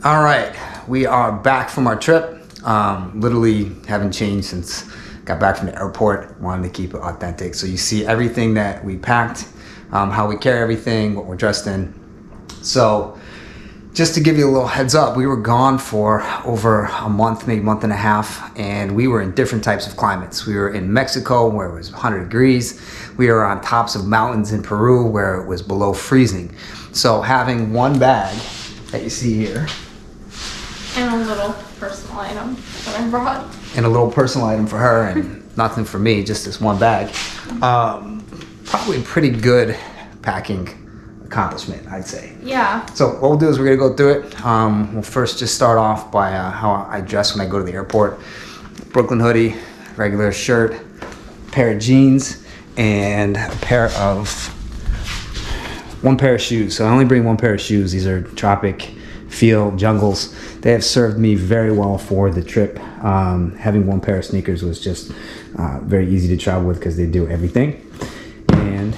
All right, we are back from our trip. Literally haven't changed since got back from the airport. Wanted to keep it authentic. So you see everything that we packed, how we carry everything, what we're dressed in. So just to give you a little heads up, we were gone for over a month, maybe month and a half, and we were in different types of climates. We were in Mexico where it was 100 degrees. We were on tops of mountains in Peru where it was below freezing. So having one bag that you see here, and a little personal item that I brought. And a little personal item for her and nothing for me, just this one bag. Probably a pretty good packing accomplishment, I'd say. Yeah. So what we'll do is we're gonna go through it. We'll first just start off by how I dress when I go to the airport. Brooklyn hoodie, regular shirt, pair of jeans, and one pair of shoes. So I only bring one pair of shoes. These are Tropic Feel Jungles. They have served me very well for the trip. Having one pair of sneakers was just very easy to travel with because they do everything. And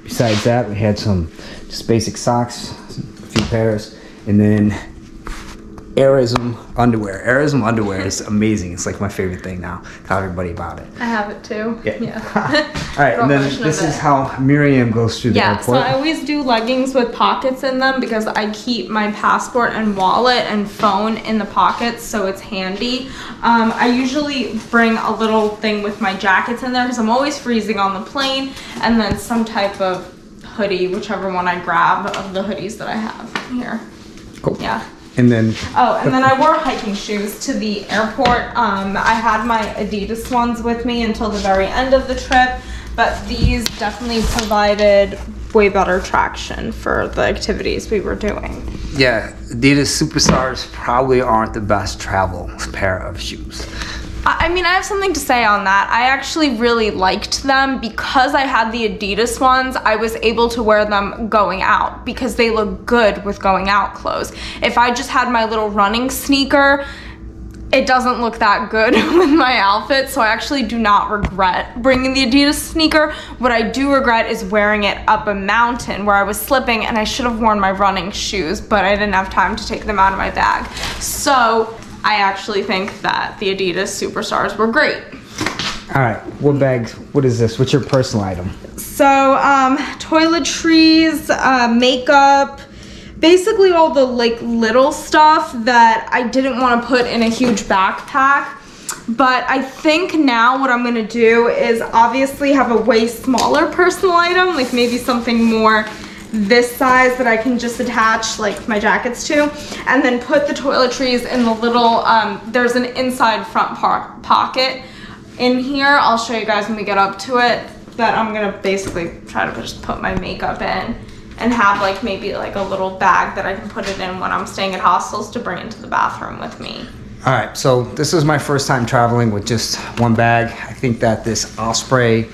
besides that, we had some just basic socks, a few pairs, and then Airism underwear. Airism underwear is amazing. It's like my favorite thing now. Tell everybody about it. I have it too. Yeah. All right, and then this is how Miriam goes through the airport. So I always do leggings with pockets in them because I keep my passport and wallet and phone in the pockets, so it's handy. I usually bring a little thing with my jackets in there because I'm always freezing on the plane, and then some type of hoodie, whichever one I grab of the hoodies that I have here. Cool. Yeah. And then I wore hiking shoes to the airport. I had my Adidas ones with me until the very end of the trip, but these definitely provided way better traction for the activities we were doing. Yeah, Adidas Superstars probably aren't the best travel pair of shoes. I mean, I have something to say on that. I actually really liked them because I had the Adidas ones. I was able to wear them going out because they look good with going out clothes. If I just had my little running sneaker, it doesn't look that good with my outfit, so I actually do not regret bringing the Adidas sneaker. What I do regret is wearing it up a mountain where I was slipping and I should have worn my running shoes, but I didn't have time to take them out of my bag. So I actually think that the Adidas Superstars were great. All right, what is this? What's your personal item? So, toiletries, makeup, basically all the little stuff that I didn't want to put in a huge backpack. But I think now what I'm gonna do is obviously have a way smaller personal item, like maybe something more this size that I can just attach like my jackets to, and then put the toiletries in the little, there's an inside front pocket in here. I'll show you guys when we get up to it, that I'm gonna basically try to just put my makeup in and have like maybe like a little bag that I can put it in when I'm staying at hostels to bring into the bathroom with me. All right, so this is my first time traveling with just one bag. I think that this Osprey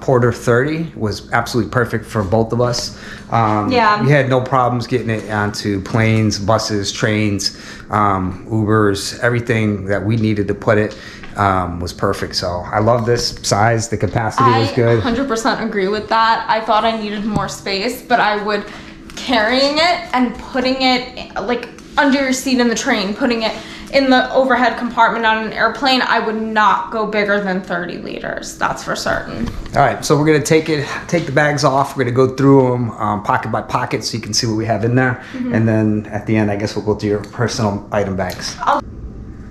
Porter 30 was absolutely perfect for both of us. Yeah. We had no problems getting it onto planes, buses, trains, Ubers. Everything that we needed to put it was perfect. So I love this size. The capacity was good. I 100% agree with that. I thought I needed more space, but I would carrying it and putting it like under your seat in the train, putting it in the overhead compartment on an airplane, I would not go bigger than 30 liters. That's for certain. All right, so we're gonna take the bags off. We're gonna go through them pocket by pocket so you can see what we have in there. Mm-hmm. And then at the end, I guess we'll go through your personal item bags. All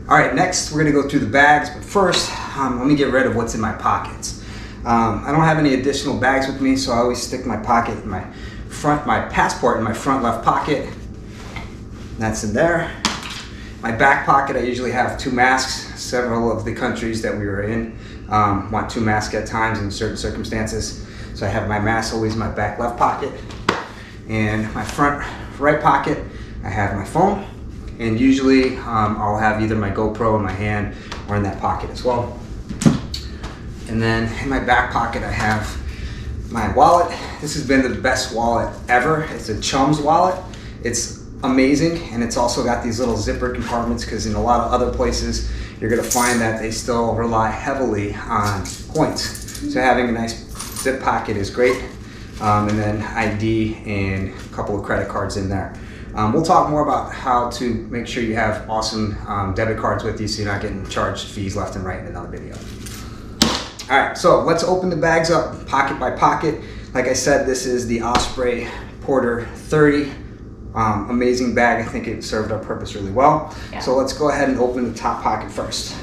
right, next we're gonna go through the bags, but first, let me get rid of what's in my pockets. I don't have any additional bags with me, so I always stick my passport in my front left pocket. That's in there. My back pocket, I usually have 2 masks. Several of the countries that we were in want 2 masks at times in certain circumstances. So I have my mask always in my back left pocket. And my front right pocket, I have my phone. And usually I'll have either my GoPro in my hand or in that pocket as well. And then in my back pocket, I have my wallet. This has been the best wallet ever. It's a Chum's wallet. It's amazing, and it's also got these little zipper compartments because in a lot of other places you're going to find that they still rely heavily on points. So having a nice zip pocket is great, and then ID and a couple of credit cards in there. We'll talk more about how to make sure you have awesome debit cards with you so you're not getting charged fees left and right in another video. All right, so let's open the bags up pocket by pocket. Like I said, this is the Osprey Porter 30. Amazing bag. I think it served our purpose really well. Yeah. So let's go ahead and open the top pocket first.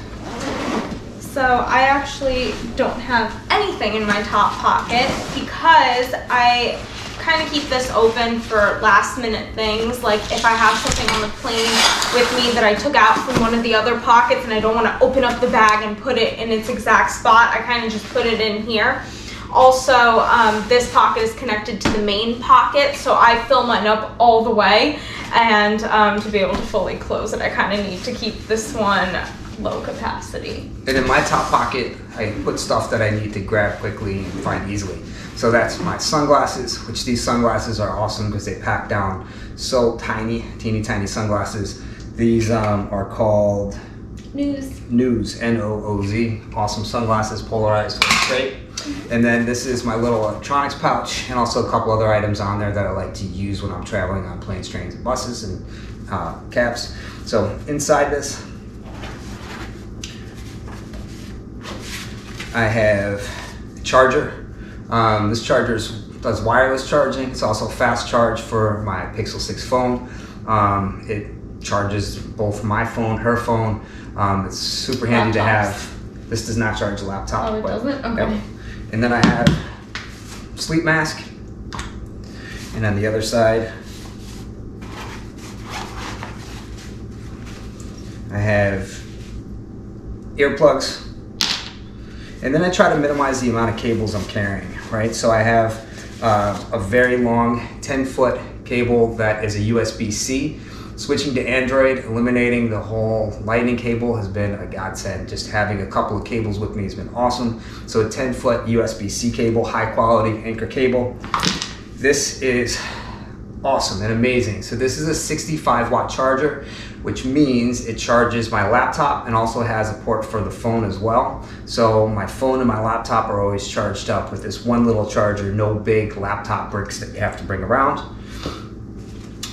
So I actually don't have anything in my top pocket because I kind of keep this open for last minute things. Like if I have something on the plane with me that I took out from one of the other pockets and I don't want to open up the bag and put it in its exact spot, I kind of just put it in here. Also, this pocket is connected to the main pocket, so I fill mine up all the way, and to be able to fully close it, I kind of need to keep this one low capacity. And in my top pocket, I put stuff that I need to grab quickly and find easily. So that's my sunglasses, which these sunglasses are awesome because they pack down so tiny, teeny tiny sunglasses. These are called Nooz, N-O-O-Z. Awesome sunglasses, polarized, great. And then this is my little electronics pouch, and also a couple other items on there that I like to use when I'm traveling on planes, trains, and buses, and cabs. So inside this, I have a charger. This charger does wireless charging. It's also fast charge for my Pixel 6 phone. It charges both my phone, her phone. It's super handy to have. This does not charge a laptop. Oh, it doesn't? Okay. Yep. And then I have sleep mask. And on the other side, I have earplugs. And then I try to minimize the amount of cables I'm carrying, right? So I have a very long 10-foot cable that is a USB-C. Switching to Android, eliminating the whole lightning cable has been a godsend. Just having a couple of cables with me has been awesome. So a 10-foot USB-C cable, high quality anchor cable. This is awesome and amazing. So this is a 65-watt charger, which means it charges my laptop and also has a port for the phone as well. So my phone and my laptop are always charged up with this one little charger, no big laptop bricks that you have to bring around.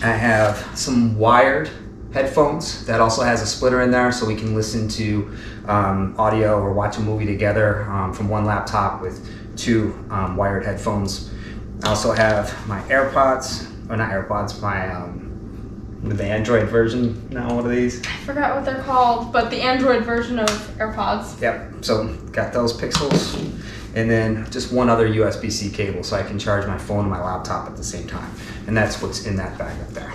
I have some wired headphones that also has a splitter in there so we can listen to audio or watch a movie together from one laptop with two wired headphones. I also have my AirPods, or not AirPods, the Android version now, what are these? I forgot what they're called, but the Android version of AirPods. Yep, so got those Pixels, and then just one other USB-C cable so I can charge my phone and my laptop at the same time. And that's what's in that bag up there.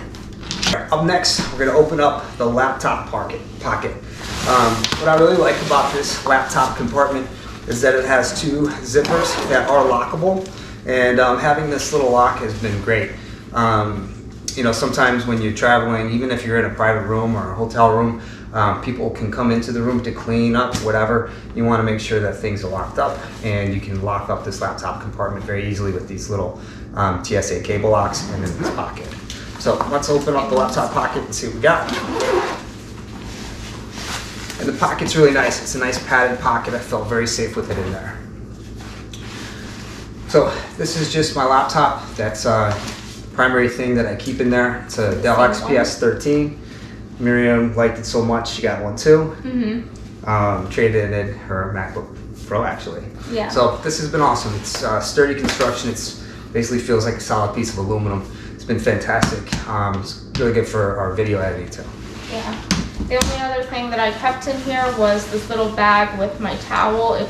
All right, up next, we're gonna open up the laptop pocket. What I really like about this laptop compartment is that it has two zippers that are lockable, and having this little lock has been great. You know, sometimes when you're traveling, even if you're in a private room or a hotel room, people can come into the room to clean up, whatever. You want to make sure that things are locked up, and you can lock up this laptop compartment very easily with these little TSA cable locks and in this pocket. So let's open up the laptop pocket and see what we got. And the pocket's really nice. It's a nice padded pocket. I felt very safe with it in there. So this is just my laptop. That's primary thing that I keep in there. It's a Dell Xps 13. Miriam liked it so much, she got one too. Traded in her MacBook Pro actually. Yeah. So this has been awesome. It's sturdy construction. It's basically feels like a solid piece of aluminum. It's been fantastic. It's really good for our video editing too. Yeah. The only other thing that I kept in here was this little bag with my towel. It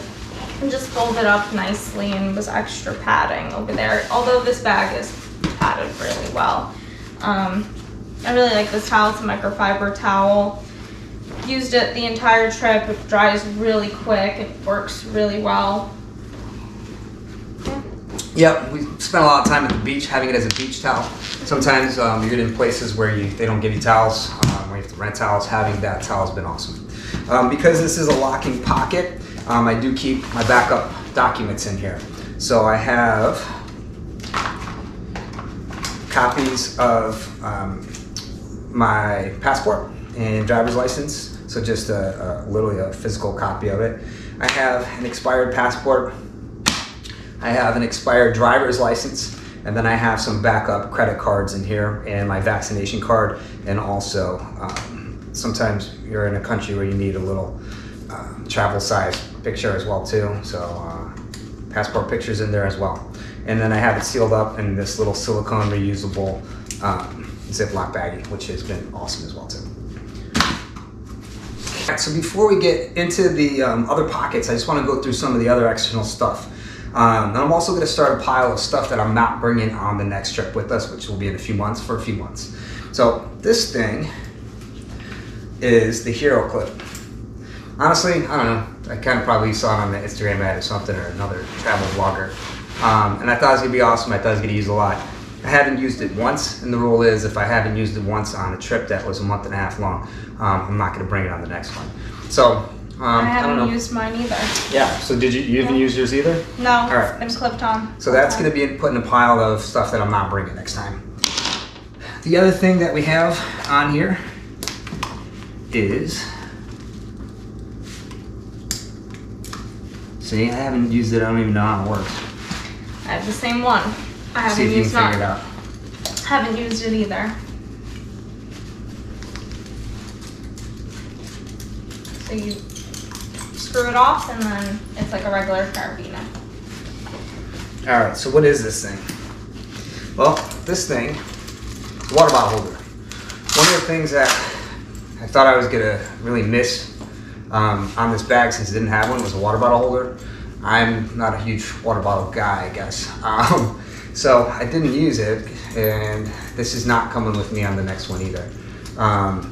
just folded up nicely and was extra padding over there. Although this bag is padded really well. I really like this towel. It's a microfiber towel. Used it the entire trip. It dries really quick. It works really well. Yep, we spent a lot of time at the beach having it as a beach towel. Sometimes you get in places where they don't give you towels, where you have to rent towels. Having that towel has been awesome. Because this is a locking pocket, I do keep my backup documents in here. So I have copies of my passport and driver's license, so just literally a physical copy of it. I have an expired passport. I have an expired driver's license, And then I have some backup credit cards in here and my vaccination card. And also, sometimes you're in a country where you need a little travel size picture as well too. So passport pictures in there as well. And then I have it sealed up in this little silicone reusable Ziploc baggie, which has been awesome as well too. Right, so before we get into the other pockets, I just want to go through some of the other external stuff. And I'm also going to start a pile of stuff that I'm not bringing on the next trip with us, which will be in a few months, for a few months. So this thing is the Hero Clip. Honestly, I don't know. I kind of probably saw it on the Instagram ad or something, or another travel vlogger. And I thought it was going to be awesome. I thought it was going to use a lot. I haven't used it once, and the rule is if I haven't used it once on a trip that was a month and a half long, I'm not going to bring it on the next one. So, I haven't used mine either. Yeah, so you haven't used yours either? No, all right. It's been clipped on. So that's going to be put in a pile of stuff that I'm not bringing next time. The other thing that we have on here is, see, I haven't used it. I don't even know how it works. I have the same one. I haven't See if you used can figure it out. Haven't used it either. So you screw it off and then it's like a regular carabiner. All right, so what is this thing? Well, this thing is a water bottle holder. One of the things that I thought I was gonna really miss on this bag, since it didn't have one, was a water bottle holder. I'm not a huge water bottle guy, I guess. So I didn't use it, and this is not coming with me on the next one either.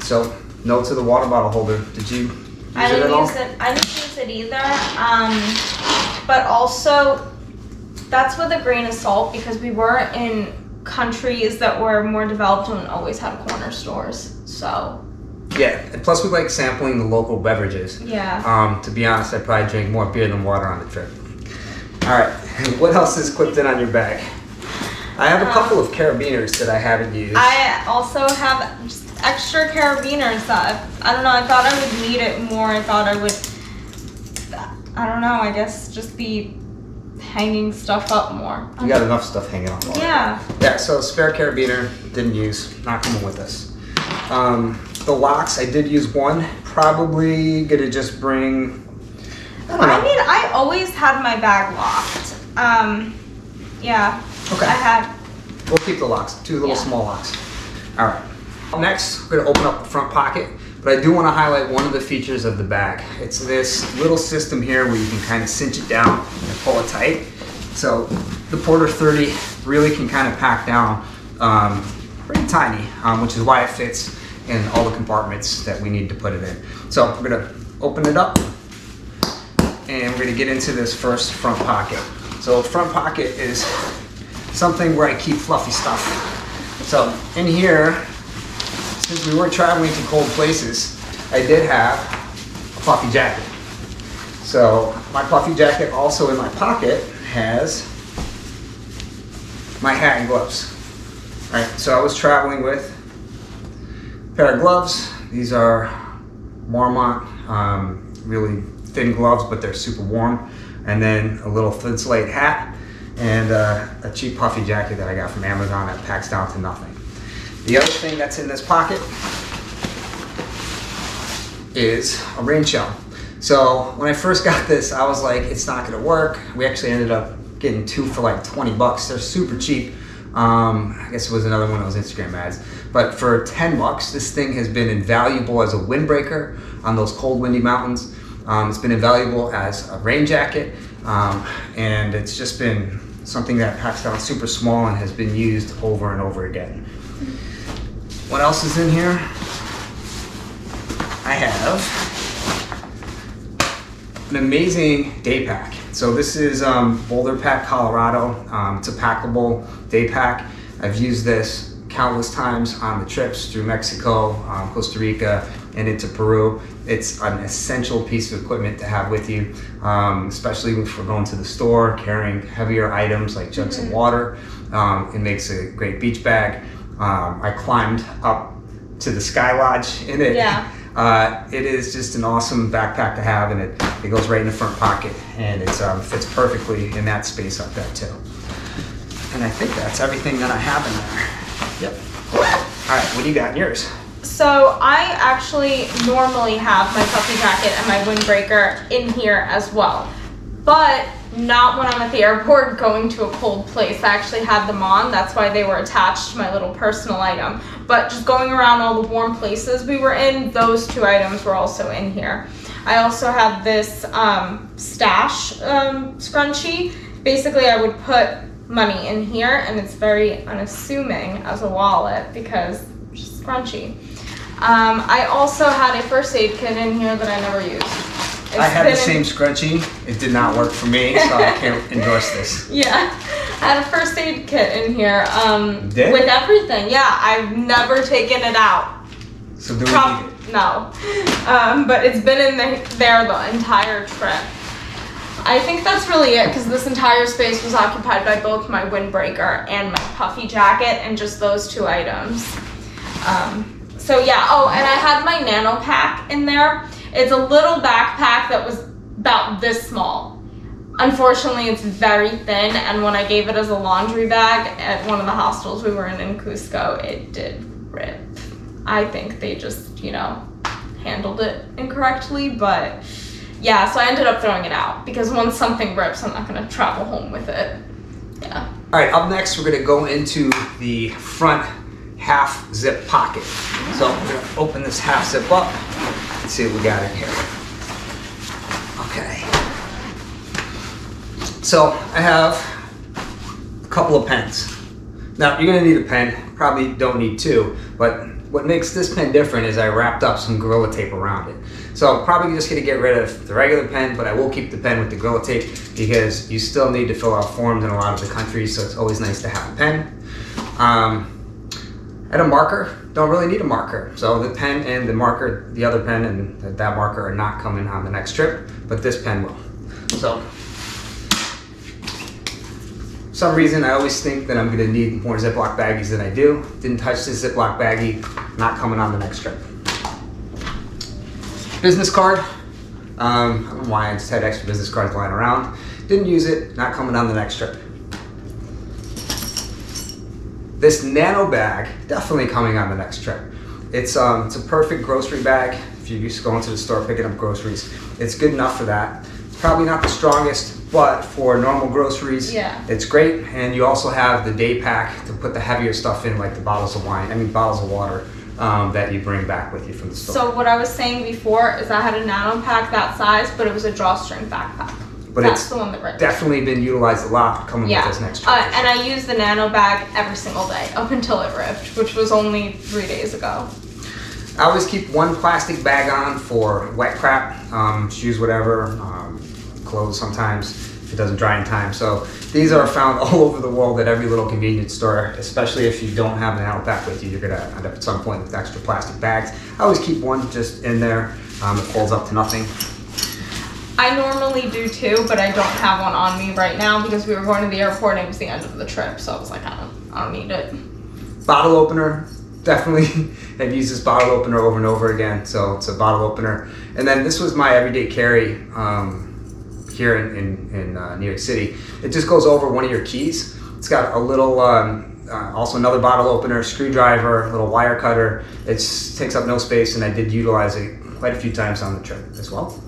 So no to the water bottle holder. Did you use it at all? I didn't use it either. But also, that's with a grain of salt, because we were in countries that were more developed and always had corner stores. So yeah, and plus we like sampling the local beverages. Yeah. To be honest, I probably drink more beer than water on the trip. All right, what else is clipped in on your bag? I have a couple of carabiners that I haven't used. I also have just extra carabiners that I don't know. I thought I would need it more. I thought I would. I don't know. I guess just be hanging stuff up more. You got enough stuff hanging on. Yeah. Yeah. So spare carabiner, didn't use, not coming with us. The locks, I did use one. Probably gonna just bring. I mean, I always had my bag locked. Yeah. Okay. I had. We'll keep the locks, two little small locks. All right. Next, we're gonna open up the front pocket, but I do want to highlight one of the features of the bag. It's this little system here where you can kind of cinch it down and pull it tight. So the Porter 30 really can kind of pack down pretty tiny, which is why it fits in all the compartments that we need to put it in. So we're gonna open it up, and we're gonna get into this first front pocket. So front pocket is something where I keep fluffy stuff. So in here, since we were traveling to cold places, I did have a puffy jacket. So my puffy jacket also in my pocket has my hat and gloves. All right, so I was traveling with a pair of gloves. These are Marmont, really thin gloves, but they're super warm. And then a little thin slate hat, and a cheap puffy jacket that I got from Amazon that packs down to nothing. The other thing that's in this pocket is a rain shell. So when I first got this, I was like, it's not gonna work. We actually ended up getting two for like 20 bucks. They're super cheap. I guess it was another one of those Instagram ads. But for 10 bucks, this thing has been invaluable as a windbreaker on those cold, windy mountains. It's been invaluable as a rain jacket, and it's just been something that packs down super small and has been used over and over again. What else is in here? I have an amazing day pack. So this is Boulder Pack, Colorado. It's a packable day pack. I've used this countless times on the trips through Mexico, Costa Rica, and into Peru. It's an essential piece of equipment to have with you, especially if we're going to the store, carrying heavier items like jugs of water. It makes a great beach bag. I climbed up to the Sky Lodge in it. Yeah. It is just an awesome backpack to have, and it goes right in the front pocket, and it fits perfectly in that space up there too. And I think that's everything that I have in there. Yep. All right, what do you got in yours? So I actually normally have my puffy jacket and my windbreaker in here as well, but not when I'm at the airport going to a cold place. I actually had them on. That's why they were attached to my little personal item. But just going around all the warm places we were in, those two items were also in here. I also have this stash scrunchie. Basically, I would put money in here, and it's very unassuming as a wallet because it's just scrunchy. I also had a first aid kit in here that I never used. I had the same scrunchie. It did not work for me, so I can't endorse this. Yeah, I had a first aid kit in here with everything. Yeah, I've never taken it out. So do we need it? No, but it's been in there the entire trip. I think that's really it, because this entire space was occupied by both my windbreaker and my puffy jacket, and just those two items. So yeah, oh, and I had my nano pack in there. It's a little backpack that was about this small. Unfortunately, it's very thin, and when I gave it as a laundry bag at one of the hostels we were in Cusco, it did rip. I think they just, handled it incorrectly, but yeah, so I ended up throwing it out, because once something rips, I'm not gonna travel home with it. Yeah. All right, up next, we're gonna go into the front half zip pocket. So we're gonna open this half zip up. Let's see what we got in here. Okay. So I have a couple of pens. Now you're gonna need a pen, probably don't need two, but what makes this pen different is I wrapped up some Gorilla Tape around it. So I'm probably just gonna get rid of the regular pen, but I will keep the pen with the Gorilla Tape because you still need to fill out forms in a lot of the countries, so it's always nice to have a pen. And a marker, don't really need a marker. So the pen and the marker, the other pen and that marker are not coming on the next trip, but this pen will. So, for some reason I always think that I'm gonna need more Ziploc baggies than I do. Didn't touch this Ziploc baggie, not coming on the next trip. Business card, I don't know why I just had extra business cards lying around. Didn't use it, not coming on the next trip. This nano bag, definitely coming on the next trip. It's a perfect grocery bag. If you're used to going to the store picking up groceries, it's good enough for that. It's probably not the strongest, but for normal groceries, it's great. And you also have the day pack to put the heavier stuff in, like the bottles of water that you bring back with you from the store. So what I was saying before is I had a nano pack that size, but it was a drawstring backpack. But that's the one that ripped. Definitely been utilized a lot coming with this next trip. And I use the nano bag every single day up until it ripped, which was only 3 days ago. I always keep one plastic bag on for wet crap, shoes, whatever, clothes sometimes if it doesn't dry in time. So these are found all over the world at every little convenience store, especially if you don't have an nano pack with you. You're gonna end up at some point with extra plastic bags. I always keep one just in there. It folds up to nothing. I normally do too, but I don't have one on me right now because we were going to the airport and it was the end of the trip, so I was like, I don't need it. Bottle opener, definitely have used this bottle opener over and over again, so it's a bottle opener. And then this was my everyday carry here in New York City. It just goes over one of your keys. It's got a little, also another bottle opener, screwdriver, little wire cutter. It takes up no space, and I did utilize it quite a few times on the trip as well.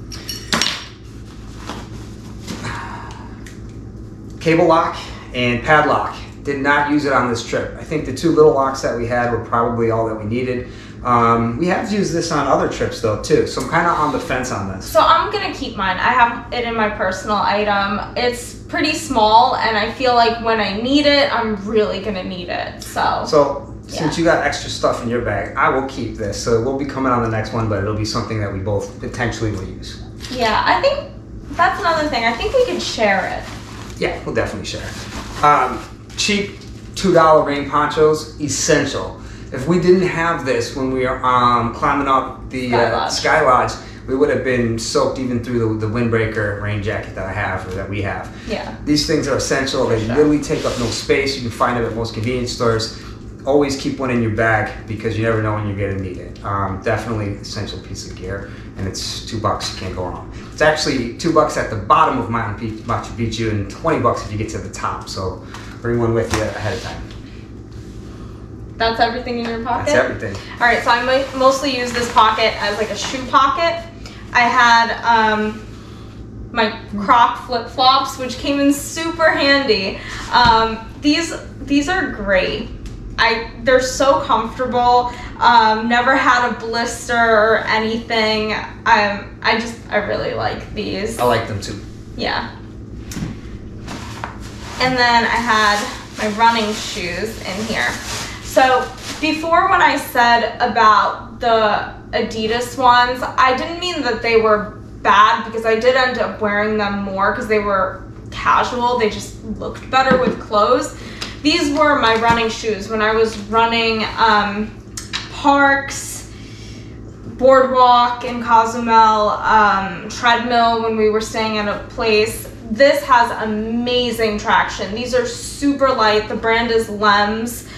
Cable lock and padlock. Did not use it on this trip. I think the two little locks that we had were probably all that we needed. We have used this on other trips though too, so I'm kind of on the fence on this. So I'm gonna keep mine. I have it in my personal item. It's pretty small, and I feel like when I need it, I'm really gonna need it. So since you got extra stuff in your bag, I will keep this. So we'll be coming on the next one, but it'll be something that we both potentially will use. Yeah, I think that's another thing. I think we could share it. Yeah, we'll definitely share. Cheap $2 rain ponchos, essential. If we didn't have this when we were climbing up the Sky Lodge, we would have been soaked even through the windbreaker rain jacket that I have, or that we have. Yeah. These things are essential. They literally take up no space. You can find them at most convenience stores. Always keep one in your bag because you never know when you're going to need it. Definitely essential piece of gear, and it's $2. You can't go wrong. It's actually $2 at the bottom of Machu Picchu and $20 if you get to the top. So bring one with you ahead of time. That's everything in your pocket? That's everything. All right, so I mostly use this pocket as like a shoe pocket. I had my Croc flip-flops, which came in super handy. These are great. They're so comfortable. Never had a blister or anything. I really like these. I like them too. Yeah. And then I had my running shoes in here. So before, when I said about the Adidas ones, I didn't mean that they were bad, because I did end up wearing them more because they were casual. They just looked better with clothes. These were my running shoes when I was running parks, boardwalk in Cozumel, treadmill when we were staying at a place. This has amazing traction. These are super light. The brand is Lems.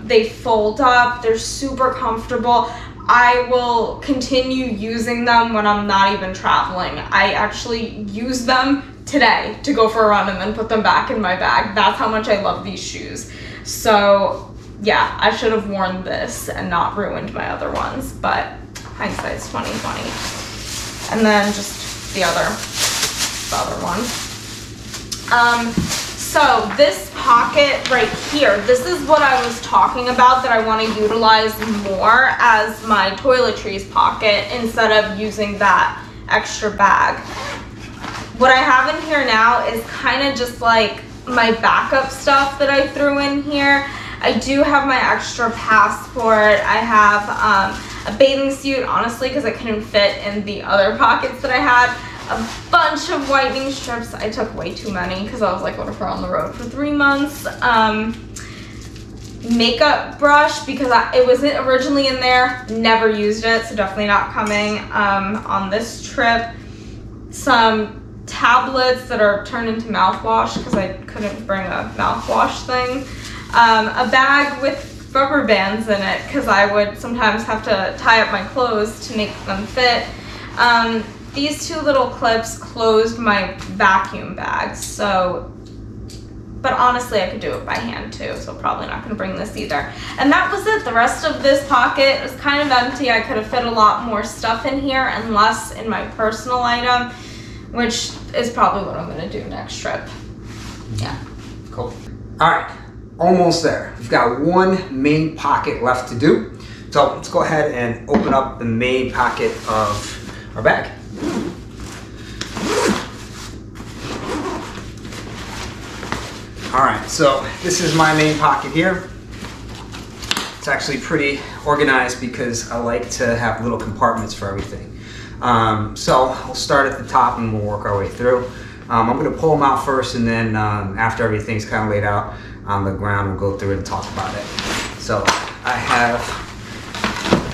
They fold up. They're super comfortable. I will continue using them when I'm not even traveling. I actually use them today to go for a run and then put them back in my bag. That's how much I love these shoes. So yeah, I should have worn this and not ruined my other ones, but hindsight's 20/20. And then just the other one. So this pocket right here, this is what I was talking about that I want to utilize more as my toiletries pocket instead of using that extra bag. What I have in here now is kind of just like my backup stuff that I threw in here. I do have my extra passport. I have a bathing suit, honestly, because I couldn't fit in the other pockets that I had. A bunch of whitening strips. I took way too many because I was like, what if we're on the road for 3 months? Makeup brush, because it wasn't originally in there. Never used it, so definitely not coming on this trip. Some tablets that are turned into mouthwash because I couldn't bring a mouthwash thing. A bag with rubber bands in it because I would sometimes have to tie up my clothes to make them fit. These two little clips closed my vacuum bags, but honestly I could do it by hand too, so probably not going to bring this either. And that was it. The rest of this pocket was kind of empty. I could have fit a lot more stuff in here and less in my personal item, which is probably what I'm going to do next trip. Yeah. Cool. All right, almost there. We've got one main pocket left to do. So let's go ahead and open up the main pocket of our bag. All right, so this is my main pocket here. It's actually pretty organized because I like to have little compartments for everything. So we'll start at the top and we'll work our way through. I'm gonna pull them out first, and then after everything's kind of laid out on the ground, we'll go through it and talk about it. So I have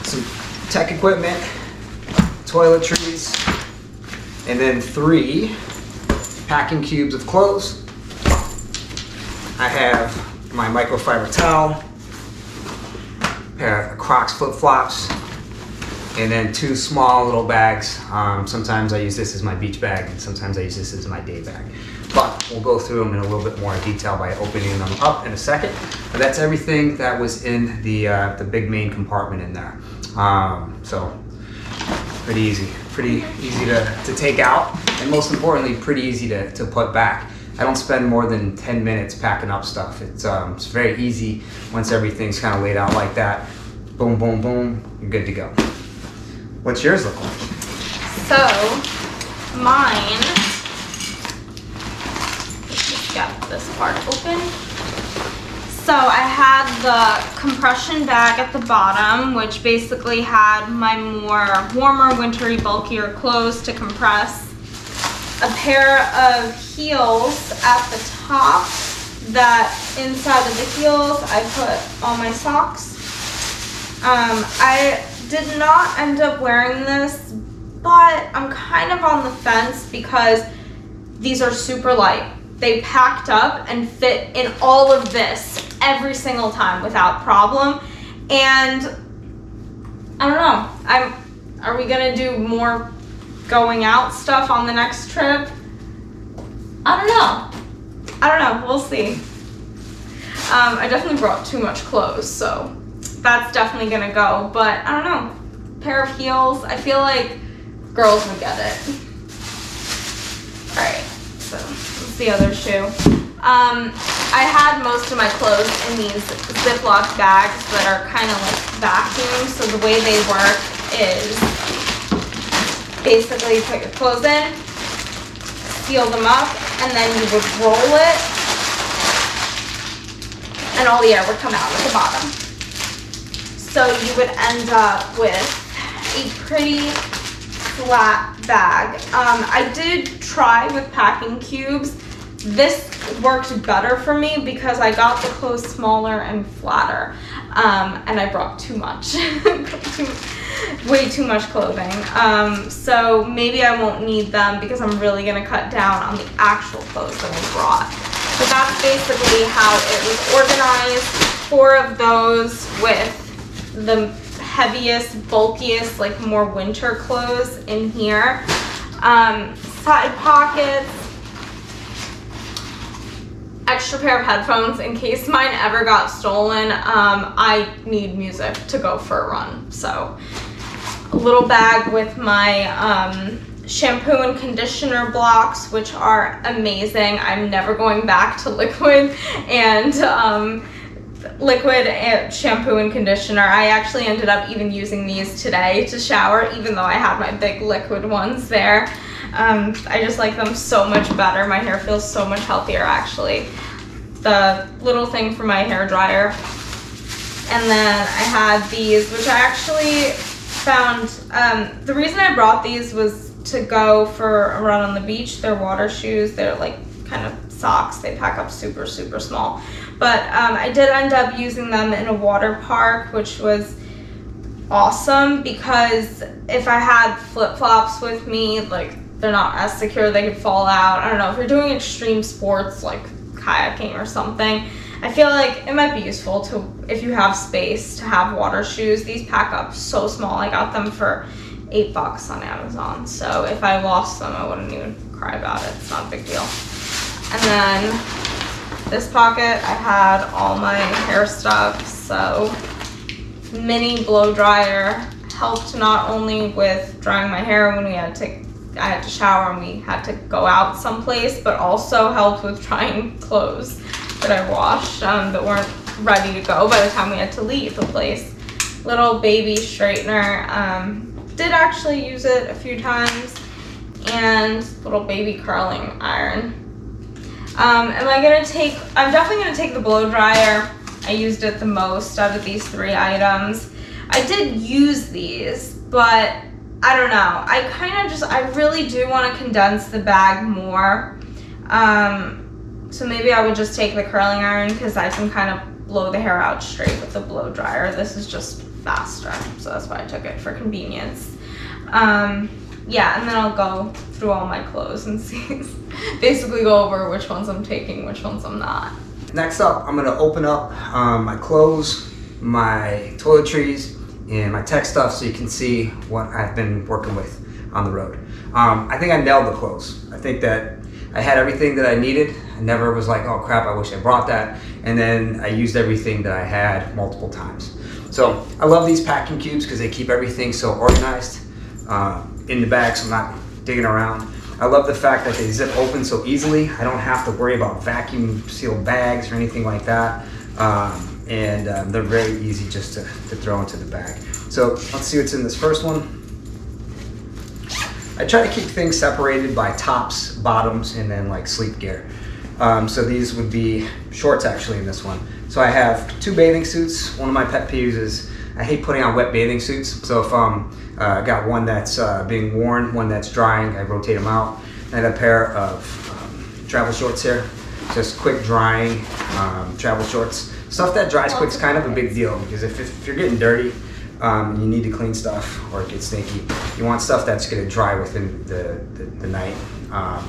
some tech equipment, toiletries, and then 3 packing cubes of clothes. I have my microfiber towel, a pair of Crocs flip-flops, and then 2 small little bags. Sometimes I use this as my beach bag, and sometimes I use this as my day bag. But we'll go through them in a little bit more detail by opening them up in a second. But that's everything that was in the big main compartment in there. So pretty easy to take out, and most importantly, pretty easy to put back. I don't spend more than 10 minutes packing up stuff. It's very easy once everything's kind of laid out like that. Boom, boom, boom, you're good to go. What's yours look like? So, mine, just got this part open. So I had the compression bag at the bottom, which basically had my more warmer, wintry, bulkier clothes to compress. A pair of heels at the top, that inside of the heels I put all my socks. I did not end up wearing this, but I'm kind of on the fence because these are super light. They packed up and fit in all of this every single time without problem. And I don't know, are we gonna do more going out stuff on the next trip? I don't know, we'll see. I definitely brought too much clothes, so that's definitely gonna go. But I don't know, pair of heels, I feel like girls would get it. All right, so this is the other shoe. I had most of my clothes in these Ziploc bags that are kind of like vacuum. So the way they work is basically you put your clothes in, seal them up, and then you would roll it, and all the air would come out at the bottom. So you would end up with a pretty flat bag. I did try with packing cubes. This worked better for me because I got the clothes smaller and flatter, and I brought too much, way too much clothing. So maybe I won't need them because I'm really gonna cut down on the actual clothes that I brought. So that's basically how it was organized. 4 of those with the heaviest, bulkiest, like more winter clothes in here. Side pockets, extra pair of headphones in case mine ever got stolen. I need music to go for a run. So a little bag with my shampoo and conditioner blocks, which are amazing. I'm never going back to liquid and shampoo and conditioner. I actually ended up even using these today to shower, even though I had my big liquid ones there. I just like them so much better. My hair feels so much healthier, actually. The little thing for my hair dryer. And then I had these, which I actually found, the reason I brought these was to go for a run on the beach. They're water shoes. They're like kind of socks. They pack up super, super small. But I did end up using them in a water park, which was awesome because if I had flip-flops with me, like they're not as secure, they could fall out. I don't know, if you're doing extreme sports like kayaking or something, I feel like it might be useful to, if you have space, to have water shoes. These pack up so small. I got them for $8 on Amazon. So if I lost them, I wouldn't even cry about it. It's not a big deal. And then this pocket, I had all my hair stuff. So mini blow dryer helped not only with drying my hair when I had to shower and we had to go out someplace, but also helped with drying clothes that I washed that weren't ready to go by the time we had to leave the place. Little baby straightener, did actually use it a few times, and little baby curling iron. I'm definitely gonna take the blow dryer. I used it the most out of these 3 items. I did use these, but I don't know. I really do want to condense the bag more. So maybe I would just take the curling iron because I can kind of blow the hair out straight with the blow dryer. This is just faster, so that's why I took it for convenience. Yeah, and then I'll go through all my clothes and see, basically go over which ones I'm taking, which ones I'm not. Next up, I'm gonna open up my clothes, my toiletries, and my tech stuff so you can see what I've been working with on the road. I think I nailed the clothes. I think that I had everything that I needed. I never was like, oh crap, I wish I brought that. And then I used everything that I had multiple times. So I love these packing cubes because they keep everything so organized in the bag so I'm not digging around. I love the fact that they zip open so easily. I don't have to worry about vacuum sealed bags or anything like that. And they're very easy just to throw into the bag. So let's see what's in this first one. I try to keep things separated by tops, bottoms, and then like sleep gear. So these would be shorts actually in this one. So I have 2 bathing suits. One of my pet peeves is I hate putting on wet bathing suits. So if I got one that's being worn, one that's drying, I rotate them out. I have a pair of travel shorts here. Just quick drying travel shorts. Stuff that dries quick is kind of a big deal because if you're getting dirty, you need to clean stuff or it gets stinky. You want stuff that's going to dry within the night. I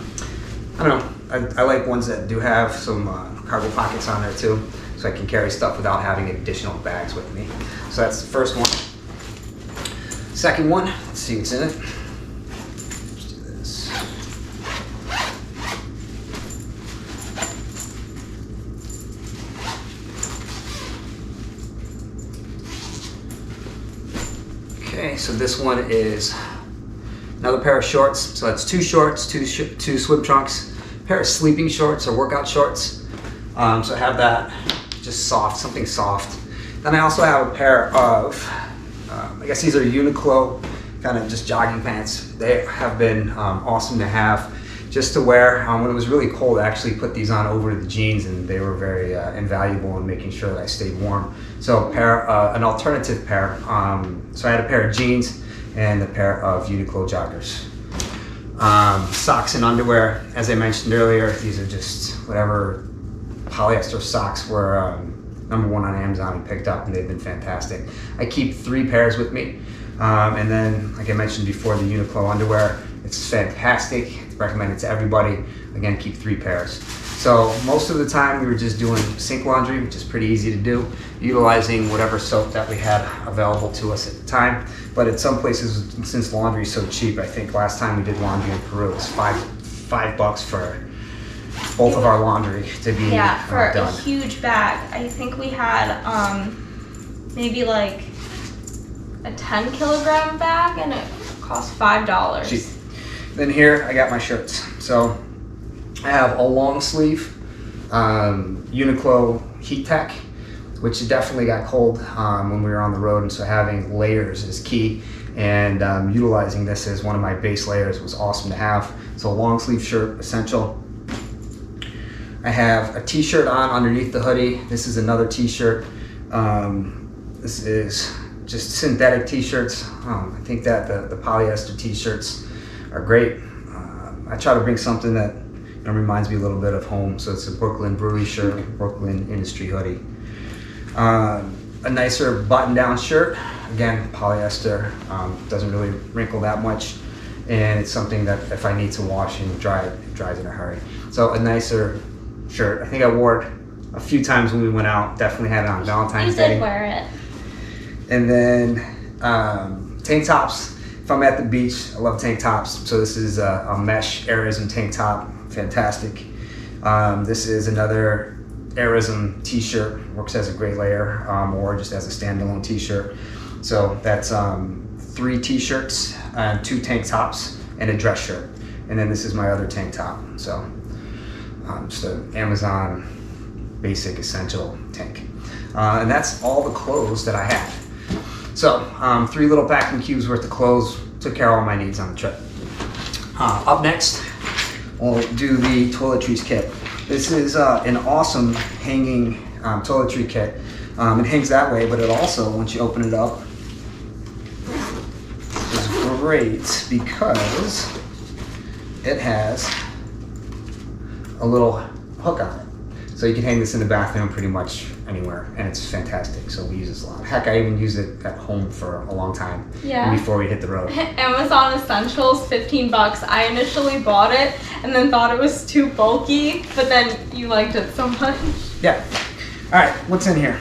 don't know. I like ones that do have some cargo pockets on there too, so I can carry stuff without having additional bags with me. So that's the first one. Second one, let's see what's in it. Let's do this. Okay, so this one is another pair of shorts. So that's 2 shorts, two swim trunks, a pair of sleeping shorts or workout shorts. So I have that, just soft, something soft. Then I also have a pair of, I guess these are Uniqlo, kind of just jogging pants. They have been awesome to have, just to wear. When it was really cold, I actually put these on over the jeans, and they were very invaluable in making sure that I stayed warm. So an alternative pair. So I had a pair of jeans and a pair of Uniqlo joggers. Socks and underwear, as I mentioned earlier, these are just whatever polyester socks were #1 on Amazon and picked up, and they've been fantastic. I keep 3 pairs with me. And then, like I mentioned before, the Uniqlo underwear, it's fantastic. Recommend it to everybody. Again, keep 3 pairs. So most of the time we were just doing sink laundry, which is pretty easy to do, utilizing whatever soap that we had available to us at the time. But at some places, since laundry is so cheap, I think last time we did laundry in Peru, it was $5 for both of our laundry to be for done. a huge bag. I think we had maybe like a 10 kilogram bag, and it cost $5. Cheap. Then here I got my shirts. So I have a long sleeve Uniqlo Heat Tech, which definitely got cold when we were on the road, and so having layers is key, and utilizing this as one of my base layers was awesome to have. So a long sleeve shirt, essential. I have a t-shirt on underneath the hoodie. This is another t-shirt. This is just synthetic t-shirts. I think that the polyester t-shirts are great. I try to bring something that reminds me a little bit of home. So it's a Brooklyn Brewery shirt, Brooklyn Industry hoodie. A nicer button-down shirt. Again, polyester, doesn't really wrinkle that much. And it's something that if I need to wash and dry it dries in a hurry. So a nicer shirt. I think I wore it a few times when we went out. Definitely had it on Valentine's Day. You did wear it. And then tank tops. If I'm at the beach, I love tank tops. So this is a mesh Airism tank top, fantastic. This is another Airism t-shirt, works as a great layer or just as a standalone t-shirt. So that's 3 t-shirts, 2 tank tops, and a dress shirt. And then this is my other tank top. So just an Amazon basic essential tank. And that's all the clothes that I had. So 3 little packing cubes worth of clothes, took care of all my needs on the trip. Up next, we'll do the Toiletries Kit. This is an awesome hanging toiletry kit. It hangs that way, but it also, once you open it up, is great because it has a little hook on it. So you can hang this in the bathroom pretty much anywhere, and it's fantastic. So we use this a lot. Heck, I even used it at home for a long time before we hit the road. Amazon Essentials, $15. I initially bought it and then thought it was too bulky, but then you liked it so much. Yeah. All right, what's in here?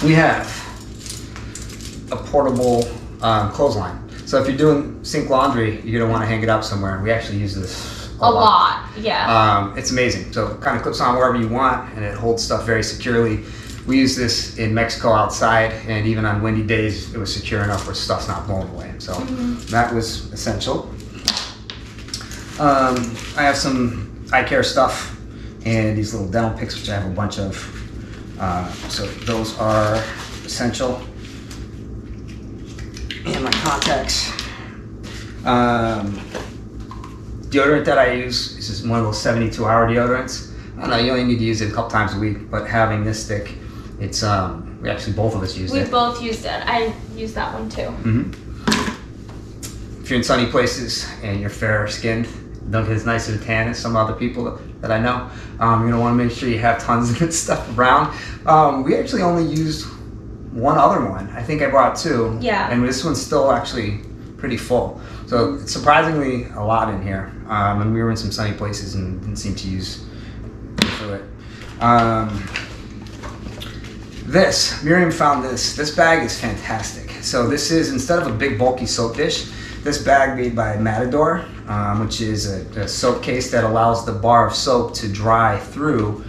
We have a portable clothesline. So if you're doing sink laundry, you're gonna want to hang it up somewhere. We actually use this a lot. Yeah. It's amazing. So it kind of clips on wherever you want, and it holds stuff very securely. We use this in Mexico outside, and even on windy days, it was secure enough where stuff's not blowing away. So that was essential. I have some eye care stuff and these little dental picks, which I have a bunch of. So those are essential. And my contacts. Deodorant that I use, this is one of those 72-hour deodorants. I don't know, you only need to use it a couple times a week, but having this stick, it's, we actually both of us used it. We both used it. I used that one too. If you're in sunny places and you're fair skinned, don't get as nice of a tan as some other people that I know, you're gonna wanna make sure you have tons of good stuff around. We actually only used one other one. I think I brought 2. Yeah. And this one's still actually pretty full. So it's surprisingly a lot in here. And we were in some sunny places and didn't seem to use it. Miriam found this. This bag is fantastic. So this is, instead of a big bulky soap dish, this bag made by Matador, which is a soap case that allows the bar of soap to dry through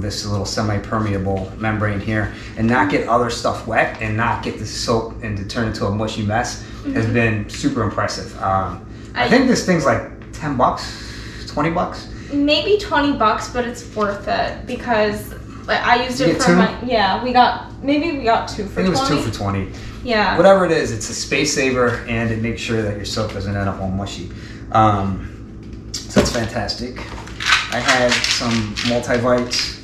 this little semi-permeable membrane here, and not get other stuff wet and not get the soap and to turn into a mushy mess has been super impressive. I think this thing's like 10 bucks, 20 bucks. Maybe 20 bucks, but it's worth it because I used it for my, we got 2 for 20. I think it was 2 for 20. Yeah. Whatever it is, it's a space saver and it makes sure that your soap doesn't end up all mushy. So that's fantastic. I had some multivites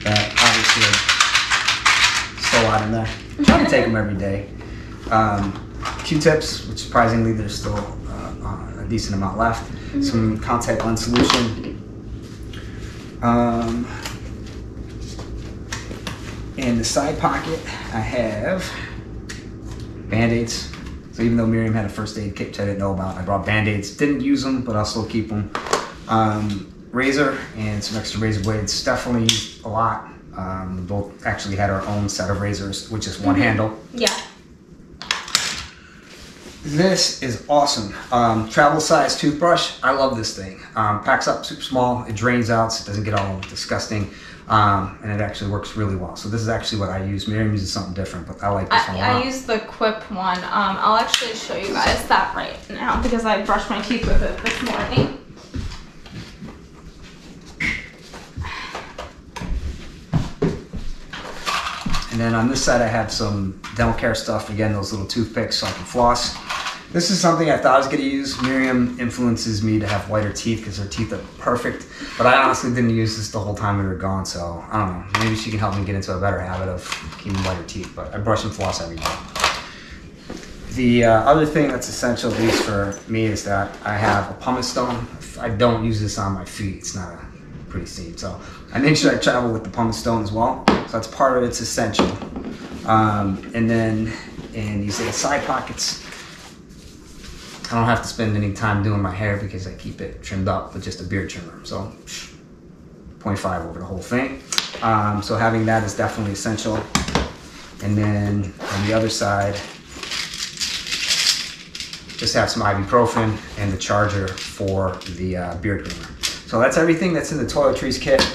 that obviously are still out in there. I'm trying to take them every day. Q-tips, which surprisingly there's still a decent amount left. Some contact lens solution. In the side pocket, I have Band-Aids. So even though Miriam had a first aid kit, which I didn't know about, I brought Band-Aids. Didn't use them, but I'll still keep them. Razor and some extra razor blades. Definitely used a lot. We both actually had our own set of razors, which is one handle. Yeah. This is awesome. Travel size toothbrush. I love this thing. Packs up super small. It drains out so it doesn't get all disgusting. And it actually works really well. So this is actually what I use. Miriam uses something different, but I like this one a lot. I use the Quip one. I'll actually show you guys that right now because I brushed my teeth with it this morning. And then on this side I have some dental care stuff. Again, those little toothpicks so I can floss. This is something I thought I was going to use. Miriam influences me to have whiter teeth because her teeth are perfect. But I honestly didn't use this the whole time we were gone, so I don't know. Maybe she can help me get into a better habit of keeping whiter teeth, but I brush and floss every day. The other thing that's essential, at least for me, is that I have a pumice stone. I don't use this on my feet. It's not a pretty scene, so I make sure I travel with the pumice stone as well. So that's part of it's essential. And then in these little side pockets, I don't have to spend any time doing my hair because I keep it trimmed up with just a beard trimmer. So 0.5 over the whole thing. So having that is definitely essential. And then on the other side, just have some ibuprofen and the charger for the beard groomer. So that's everything that's in the Toiletries Kit.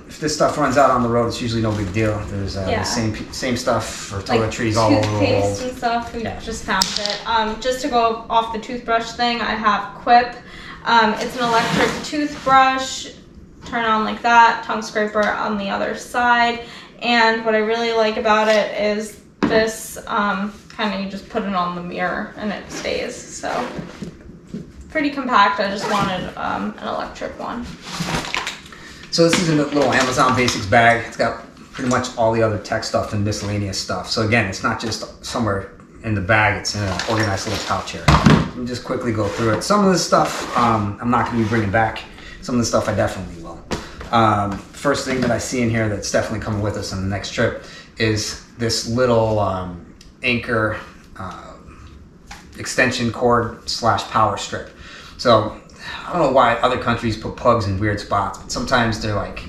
If this stuff runs out on the road, it's usually no big deal. There's the same stuff for toiletries all over the world. Toothpaste and stuff, we just found it. Just to go off the toothbrush thing, I have Quip. It's an electric toothbrush. Turn on like that, tongue scraper on the other side. And what I really like about it is this, kind of you just put it on the mirror and it stays. So pretty compact. I just wanted an electric one. So this is a little Amazon Basics bag. It's got pretty much all the other tech stuff and miscellaneous stuff. So again, it's not just somewhere in the bag, it's in an organized little pouch here. Let me just quickly go through it. Some of this stuff I'm not going to be bringing back. Some of the stuff I definitely will. First thing that I see in here that's definitely coming with us on the next trip is this little Anchor extension cord / power strip. So I don't know why other countries put plugs in weird spots, but sometimes they're like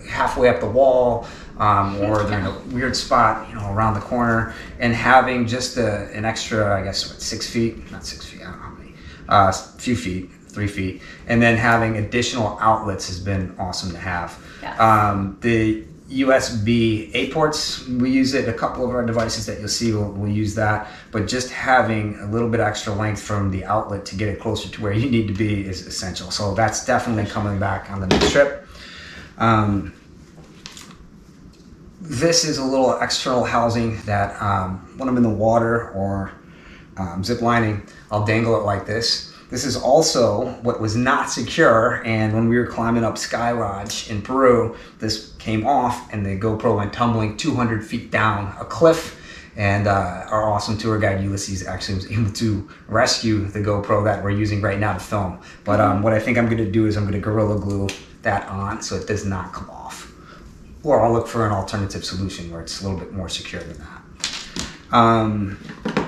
halfway up the wall, or they're in a weird spot, around the corner. And having just an extra, I guess, 6 feet, not 6 feet, I don't know how many, a few feet, 3 feet, and then having additional outlets has been awesome to have. Yeah. The USB A ports, we use it. A couple of our devices that you'll see will use that, but just having a little bit extra length from the outlet to get it closer to where you need to be is essential. So that's definitely coming back on the next trip. This is a little external housing that when I'm in the water or zip lining, I'll dangle it like this. This is also what was not secure, and when we were climbing up Sky Lodge in Peru, this came off and the GoPro went tumbling 200 feet down a cliff, and our awesome tour guide Ulysses actually was able to rescue the GoPro that we're using right now to film. But what I think I'm going to do is I'm going to Gorilla Glue that on so it does not come off. Or I'll look for an alternative solution where it's a little bit more secure than that.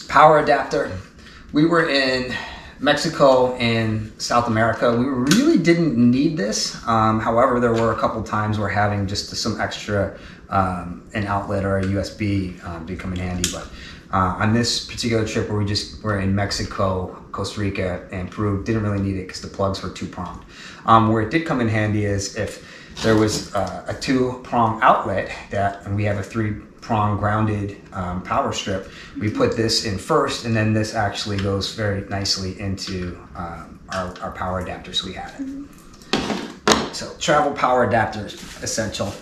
Power adapter. We were in Mexico and South America. We really didn't need this. However, there were a couple times where having just some extra an outlet or a USB did come in handy. But on this particular trip where we're in Mexico, Costa Rica, and Peru, didn't really need it because the plugs were two-pronged. Where it did come in handy is if there was a 2-prong outlet and we have a 3-prong grounded power strip. We put this in first, and then this actually goes very nicely into our power adapters we had. So travel power adapters, essential.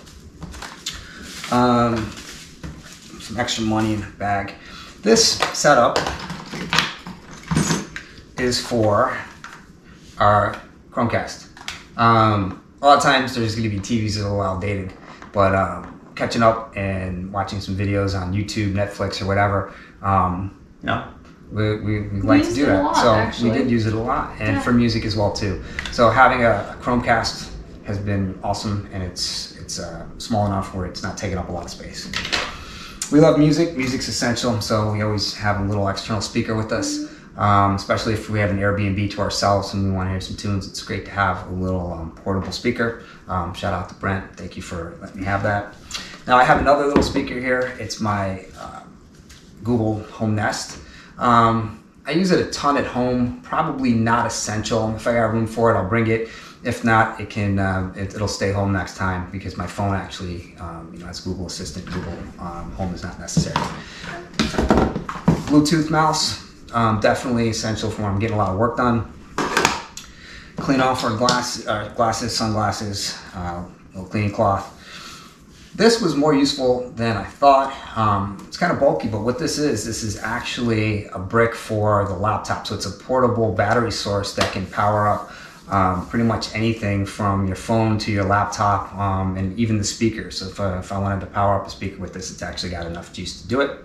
Some extra money in the bag. This setup is for our Chromecast. A lot of times there's going to be TVs that are a little outdated, but catching up and watching some videos on YouTube, Netflix, or whatever, you know, we like to do that. So we did use it a lot, and for music as well too. So having a Chromecast has been awesome, and it's small enough where it's not taking up a lot of space. We love music. Music's essential, so we always have a little external speaker with us. Especially if we have an Airbnb to ourselves and we want to hear some tunes, it's great to have a little portable speaker. Shout out to Brent, thank you for letting me have that. Now I have another little speaker here. It's my Google Home Nest. I use it a ton at home, probably not essential. If I got room for it, I'll bring it. If not, it'll stay home next time because my phone actually, has Google Assistant. Google Home is not necessary. Bluetooth mouse. Definitely essential for when I'm getting a lot of work done. Clean off our glasses, sunglasses, little cleaning cloth. This was more useful than I thought. It's kind of bulky, but what this is actually a brick for the laptop. So it's a portable battery source that can power up pretty much anything from your phone to your laptop, and even the speaker. So if I wanted to power up a speaker with this, it's actually got enough juice to do it.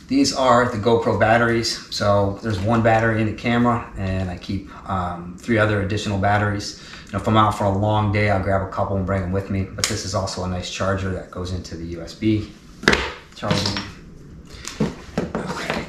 These are the Gopro batteries. So there's one battery in the camera, and I keep 3 other additional batteries. If I'm out for a long day, I'll grab a couple and bring them with me. But this is also a nice charger that goes into the USB charging. Okay.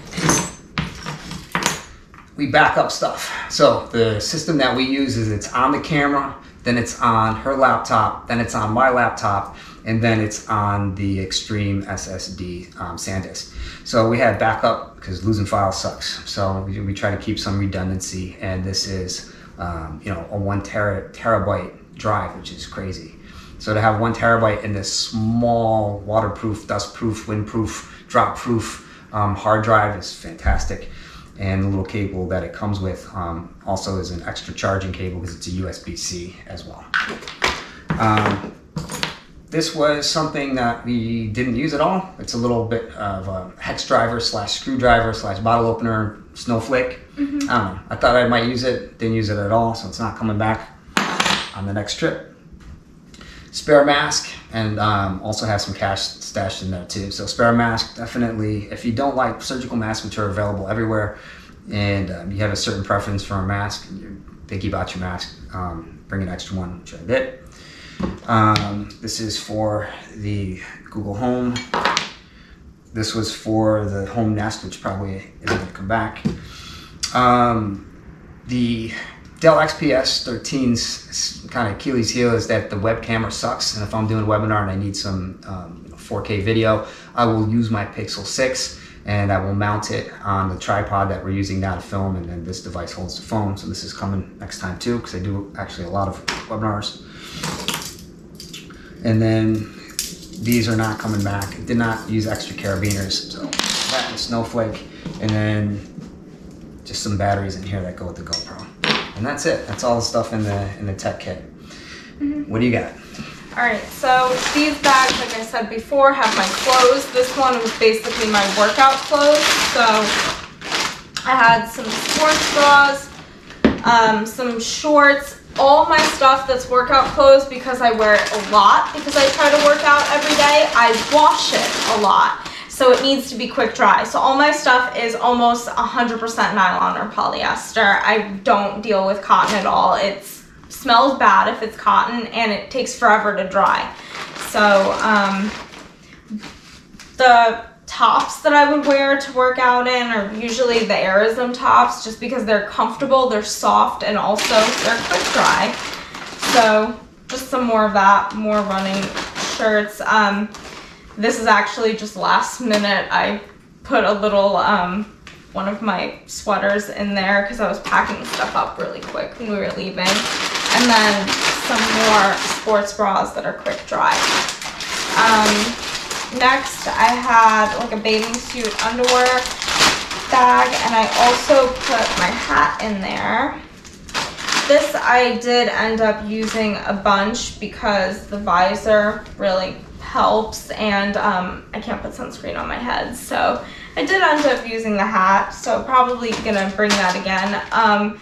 We back up stuff. So the system that we use is it's on the camera, then it's on her laptop, then it's on my laptop, and then it's on the Extreme SSD SanDisk. So we had backup because losing files sucks. So we try to keep some redundancy, and this is a 1 terabyte drive, which is crazy. So to have 1 terabyte in this small waterproof, dustproof, windproof, drop-proof hard drive is fantastic. And the little cable that it comes with also is an extra charging cable because it's a USB-C as well. This was something that we didn't use at all. It's a little bit of a hex driver / screwdriver / bottle opener snowflake. I don't know. I thought I might use it, didn't use it at all, so it's not coming back on the next trip. Spare mask, and also have some cash stashed in there too. So spare mask, definitely. If you don't like surgical masks, which are available everywhere, and you have a certain preference for a mask, and you're picky about your mask, bring an extra one, which I did. This is for the Google Home. This was for the Home Nest, which probably isn't going to come back. The Dell Xps 13's kind of Achilles heel is that the web camera sucks, and if I'm doing a webinar and I need some 4K video, I will use my Pixel 6 and I will mount it on the tripod that we're using now to film, and then this device holds the phone. So this is coming next time too, because I do actually a lot of webinars. And then these are not coming back. I did not use extra carabiners, so that and a snowflake, and then just some batteries in here that go with the GoPro. And that's it. That's all the stuff in the tech kit. What do you got? All right, so these bags, like I said before, have my clothes. This one was basically my workout clothes. So I had some sports bras, some shorts, all my stuff that's workout clothes because I wear it a lot because I try to work out every day. I wash it a lot, so it needs to be quick dry. So all my stuff is almost 100% nylon or polyester. I don't deal with cotton at all. It smells bad if it's cotton, and it takes forever to dry. So the tops that I would wear to work out in are usually the Aerism tops, just because they're comfortable, they're soft, and also they're quick dry. So just some more of that, more running shirts. This is actually just last minute. I put a little one of my sweaters in there because I was packing stuff up really quick when we were leaving. And then some more sports bras that are quick dry. Next, I had like a bathing suit underwear bag, and I also put my hat in there. This I did end up using a bunch because the visor really helps, and I can't put sunscreen on my head, so I did end up using the hat, so probably gonna bring that again.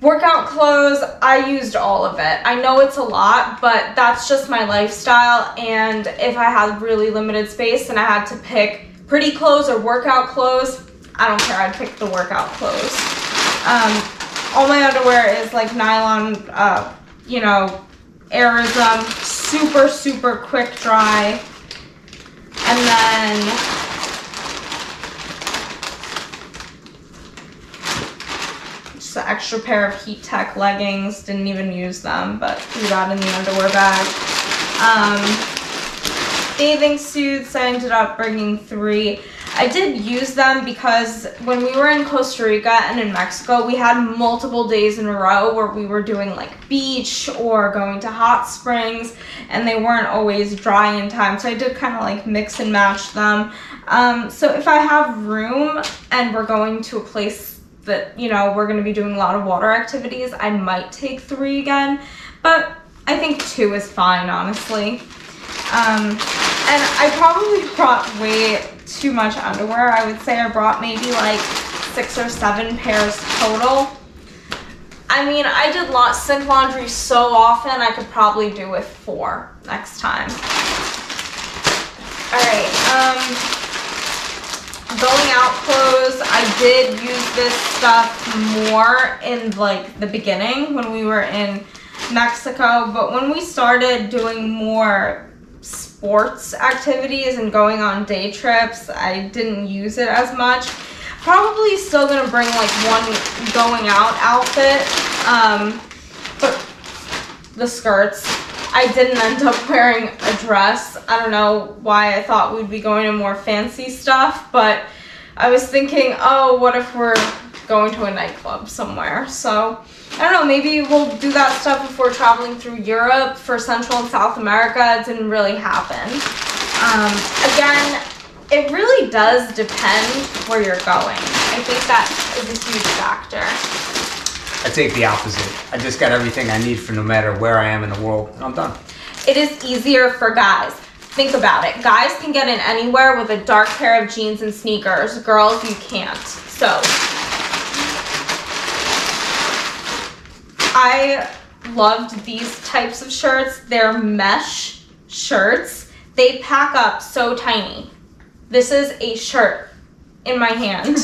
Workout clothes, I used all of it. I know it's a lot, but that's just my lifestyle, and if I had really limited space and I had to pick pretty clothes or workout clothes, I don't care, I'd pick the workout clothes. All my underwear is like nylon, you know, Aerism, super, super quick dry. And then just an extra pair of Heat Tech leggings, didn't even use them, but threw that in the underwear bag. Bathing suits, I ended up bringing 3. I did use them because when we were in Costa Rica and in Mexico, we had multiple days in a row where we were doing like beach or going to hot springs, and they weren't always dry in time. So I did kind of like mix and match them. So if I have room and we're going to a place that, you know, we're going to be doing a lot of water activities, I might take 3 again. But I think 2 is fine, honestly. And I probably brought way too much underwear. I would say I brought maybe like 6 or 7 pairs total. I mean, I did sink laundry so often, I could probably do with 4 next time. Alright, going out clothes, I did use this stuff more in like the beginning when we were in Mexico, but when we started doing more sports activities and going on day trips, I didn't use it as much. Probably still gonna bring like one going out outfit, but the skirts, I didn't end up wearing a dress. I don't know why I thought we'd be going to more fancy stuff, but I was thinking, oh, what if we're going to a nightclub somewhere? So I don't know, maybe we'll do that stuff if we're traveling through Europe. For Central and South America, it didn't really happen. Again, it really does depend where you're going. I think that is a huge factor. I take the opposite. I just got everything I need for no matter where I am in the world, and I'm done. It is easier for guys. Think about it. Guys can get in anywhere with a dark pair of jeans and sneakers. Girls, you can't. So I loved these types of shirts. They're mesh shirts. They pack up so tiny. This is a shirt in my hand.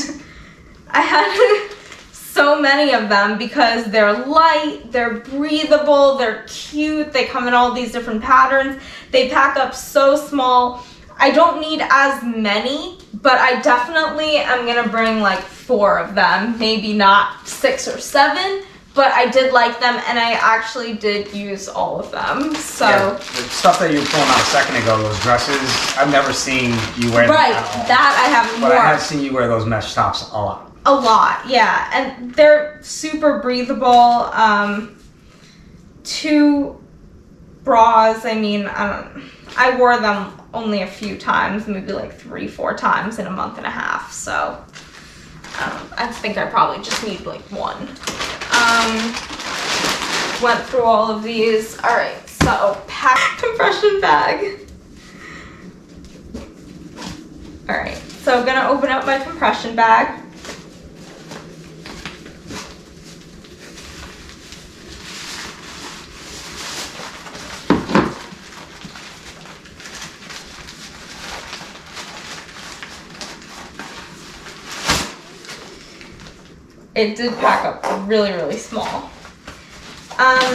I had so many of them because they're light, they're breathable, they're cute, they come in all these different patterns. They pack up so small. I don't need as many, but I definitely am gonna bring like 4 of them, maybe not 6 or 7. But I did like them, and I actually did use all of them. So yeah, the stuff that you were pulling out a second ago, those dresses, I've never seen you wear them right, at all. that I have more. But I have seen you wear those mesh tops a lot. A lot, yeah, and they're super breathable. 2 bras. I mean, I wore them only a few times, maybe like 3-4 times in a month and a half. So I think I probably just need like 1. Went through all of these. All right, so pack compression bag. All right, so I'm gonna open up my compression bag. It did pack up really, really small.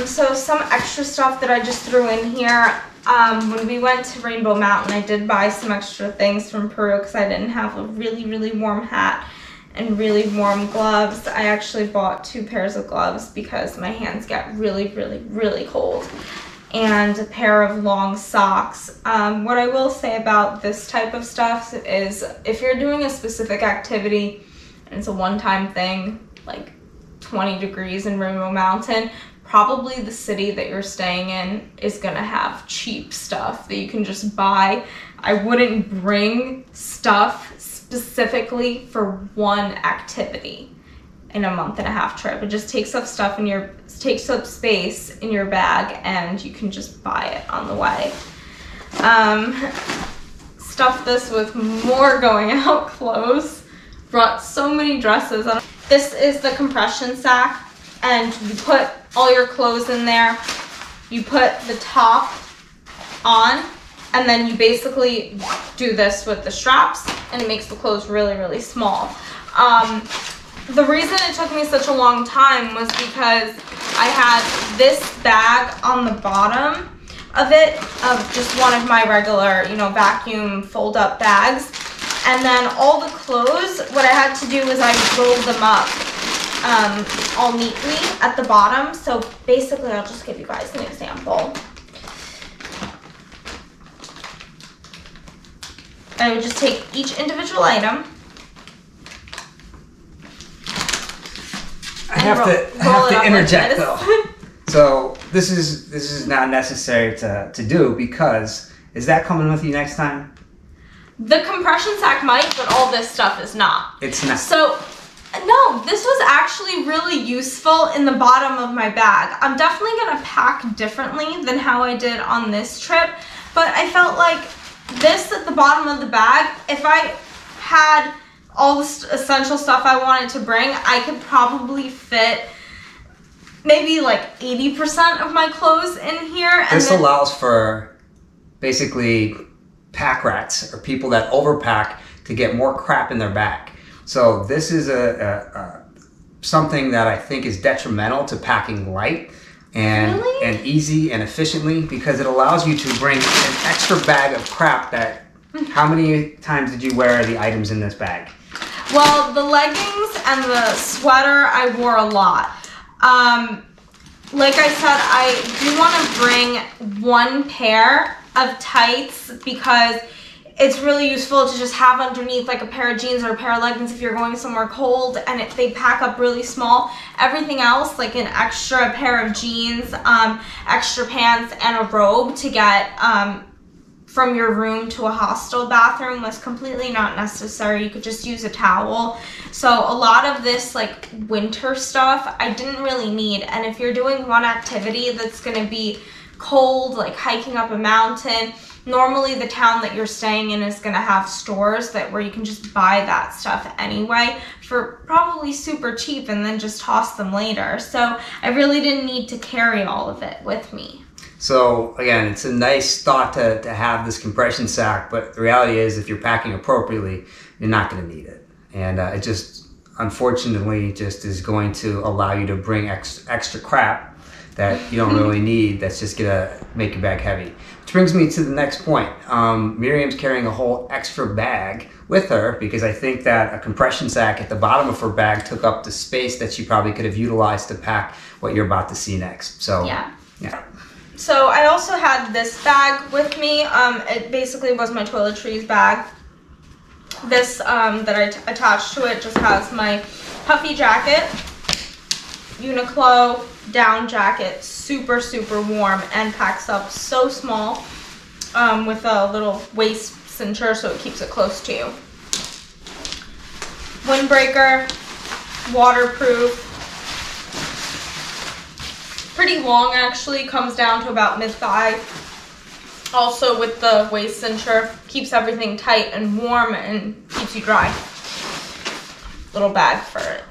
So some extra stuff that I just threw in here. When we went to Rainbow Mountain, I did buy some extra things from Peru because I didn't have a really, really warm hat and really warm gloves. I actually bought 2 pairs of gloves because my hands get really, really, really cold. And a pair of long socks. What I will say about this type of stuff is if you're doing a specific activity and it's a one-time thing, like 20 degrees in Rainbow Mountain, probably the city that you're staying in is gonna have cheap stuff that you can just buy. I wouldn't bring stuff specifically for one activity in a month-and-a-half trip. It just takes up space in your bag, and you can just buy it on the way. Stuffed this with more going out clothes. Brought so many dresses. This is the compression sack, and you put all your clothes in there. You put the top on, and then you basically do this with the straps, and it makes the clothes really, really small. The reason it took me such a long time was because I had this bag on the bottom of it, of just one of my regular, vacuum fold-up bags. And then all the clothes, what I had to do was I rolled them up all neatly at the bottom. So basically, I'll just give you guys an example. I would just take each individual item. I have to interject though. So this is not necessary to do, because is that coming with you next time? The compression sack might, but all this stuff is not. It's not. So, no, this was actually really useful in the bottom of my bag. I'm definitely going to pack differently than how I did on this trip, but I felt like this at the bottom of the bag, if I had all the essential stuff I wanted to bring, I could probably fit maybe like 80% of my clothes in here. And this allows for basically pack rats, or people that overpack to get more crap in their bag. So this is something that I think is detrimental to packing light and easy and efficiently, because it allows you to bring an extra bag of crap that, how many times did you wear the items in this bag? Well, the leggings and the sweater I wore a lot. Like I said, I do want to bring one pair of tights, because it's really useful to just have underneath like a pair of jeans or a pair of leggings if you're going somewhere cold, and they pack up really small. Everything else, like an extra pair of jeans, extra pants, and a robe to get from your room to a hostel bathroom was completely not necessary. You could just use a towel. So a lot of this like winter stuff I didn't really need, and if you're doing one activity that's going to be cold, like hiking up a mountain, normally the town that you're staying in is going to have stores where you can just buy that stuff anyway for probably super cheap, and then just toss them later. So I really didn't need to carry all of it with me. So again, it's a nice thought to have this compression sack, but the reality is, if you're packing appropriately, you're not going to need it. And it just, unfortunately, just is going to allow you to bring extra crap that you don't really need, that's just going to make your bag heavy. Which brings me to the next point. Miriam's carrying a whole extra bag with her, because I think that a compression sack at the bottom of her bag took up the space that she probably could have utilized to pack what you're about to see next. So yeah. So I also had this bag with me. It basically was my Toiletries bag. This that I attached to it just has my puffy jacket, Uniqlo down jacket, super, super warm, and packs up so small, with a little waist cincher so it keeps it close to you. Windbreaker, waterproof, pretty long actually, comes down to about mid-thigh. Also with the waist cincher, keeps everything tight and warm and keeps you dry. Little bag for it.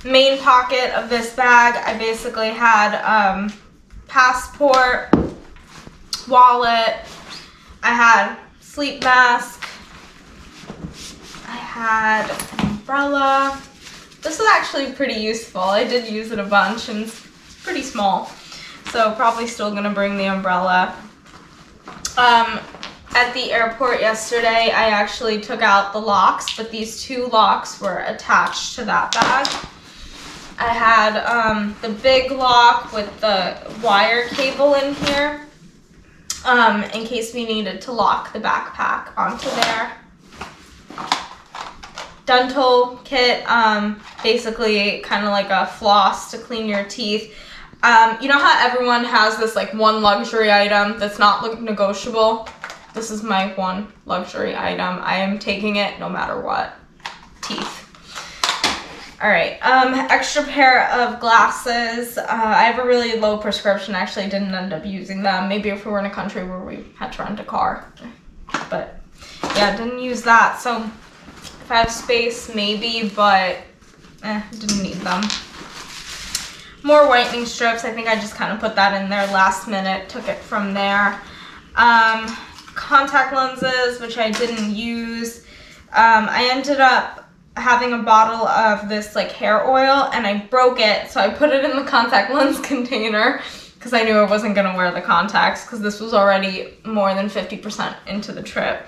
Main pocket of this bag, I basically had passport, wallet, I had sleep mask, I had an umbrella. This is actually pretty useful. I did use it a bunch, and it's pretty small, so probably still gonna bring the umbrella. At the airport yesterday, I actually took out the locks, but these two locks were attached to that bag. I had the big lock with the wire cable in here, in case we needed to lock the backpack onto there. dental kit, basically kind of like a floss to clean your teeth. You know how everyone has this like one luxury item that's not negotiable? This is my one luxury item. I am taking it no matter what. Teeth. All right, extra pair of glasses. I have a really low prescription. Actually, I didn't end up using them. Maybe if we were in a country where we had to rent a car. But yeah, didn't use that. So if I have space, maybe, but didn't need them. More whitening strips. I think I just kind of put that in there last minute. Took it from there. Contact lenses, which I didn't use. I ended up having a bottle of this like hair oil and I broke it, so I put it in the contact lens container because I knew I wasn't gonna wear the contacts because this was already more than 50% into the trip.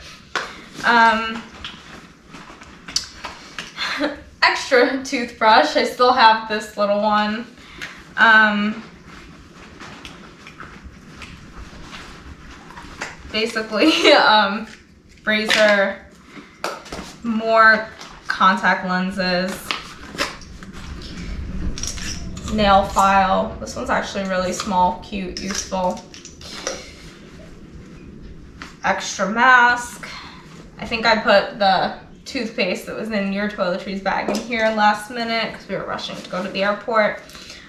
Extra toothbrush. I still have this little one. Basically, razor, more contact lenses, nail file. This one's actually really small, cute, useful. Extra mask. I think I put the toothpaste that was in your toiletries bag in here last minute because we were rushing to go to the airport.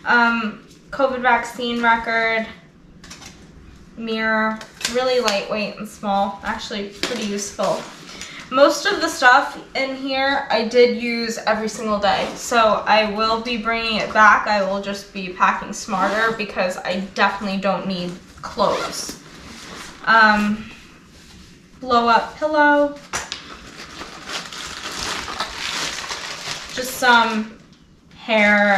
COVID vaccine record, mirror, really lightweight and small, actually pretty useful. Most of the stuff in here I did use every single day, so I will be bringing it back. I will just be packing smarter because I definitely don't need clothes. Blow up pillow, just some hair,